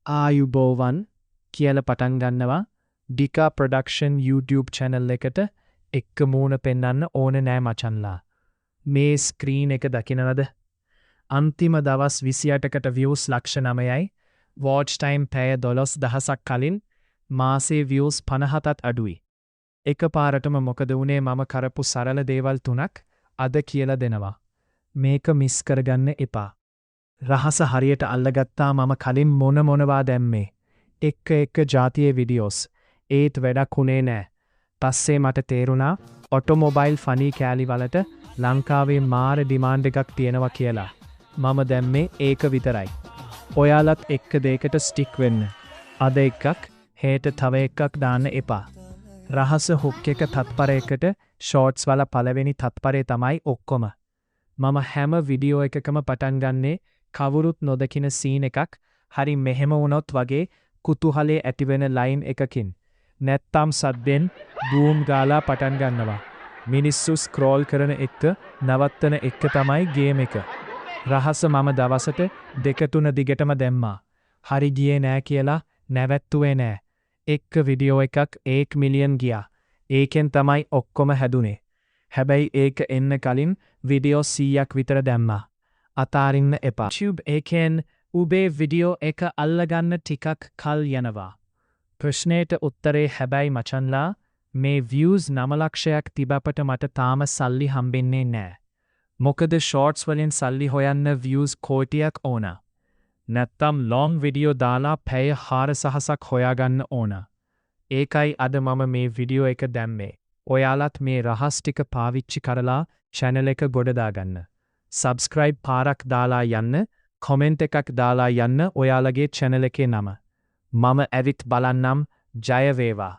ආයුබෝවන් කියලා පටන් ගන්නවා ඩිකා ප්‍රොඩක්ෂන් YouTube channel එකට එක්ක මූණ පෙන්වන්න ඕන නෑ මචන්ලා. මේ ස්ක්‍රීන් එක දකිනවද? අන්තිම දවස් 28කට views ලක්ෂ 9යි. watch time පැය 12000ක් කලින් මාසේ views 57ත් අඩුයි. එකපාරටම මොකද වුනේ මම කරපු සරල දේවල් 3ක් අද කියලා දෙනවා. මේක මිස් කරගන්න එපා. රහස හරියට අල්ලගත්තා මම කලින් මොනවා දැම්මේ. එක ජාතියේ වීඩියෝස්. ඒත් වැඩක් උනේ නෑ. පස්සේ මට තේරුණා ඔටෝමොබයිල් ෆනී කෑලි වලට ලංකාවේ මාර ඩිමාන්ඩ් එකක් තියෙනවා කියලා. මම දැම්මේ ඒක විතරයි. ඔයාලත් එක්ක දෙයකට ස්ටික් වෙන්න. අද එකක් හෙට තව එකක් දාන්න එපා. රහස හුක් එක තත්පරයකට ෂෝට්ස් වල පළවෙනි තත්පරේ තමයි ඔක්කොම. මම හැම වීඩියෝ එකකම පටන් ගන්නේ කවුරුත් නොදකින සීන් එකක් හරි මෙහෙම වුණොත් වගේ කුතුහලයේ ඇතිවෙන ලයින් එකකින්. නැත්තම් සද්දෙන් බූම් ගාලා පටන් ගන්නවා. මිනිස්සු ස්ක්‍රෝල් කරන එක නවත්තන එක තමයි ගේම් එක. රහස මම දවසට 2-3 දිගටම දැම්මා. හරි ගියේ නෑ කියලා නැවැත්තුවේ නෑ. එක වීඩියෝ එකක් 1 මිලියන් ගියා. ඒකෙන් තමයි ඔක්කොම හැදුනේ. හැබැයි ඒක එන්න කලින් වීඩියෝ 100ක් විතර දැම්මා. අතාරින්න එපා. YouTube එකෙන් උබේ වීඩියෝ එක අල්ලගන්න ටිකක් කල් යනවා. ප්‍රශ්නයට උත්තරේ හැබැයි මචන්ලා මේ views 9 ලක්ෂයක් තිබපට මට තාම සල්ලි හම්බෙන්නේ නෑ. මොකද shorts වලින් සල්ලි හොයන්න views කෝටියක් ඕන. නැත්තම් long video දාලා පැය 400ක් හොයාගන්න ඕන. ඒකයි අද මම මේ වීඩියෝ එක දැම්මේ. ඔයාලත් මේ රහස් ටික පාවිච්චි කරලා channel එක ගොඩ දාගන්න. subscribe පාරක් දාලා යන්න, comment එකක් දාලා යන්න ඔයාලගේ channel එකේ නම. මම ඇවිත් බලන්නම්. ජය වේවා.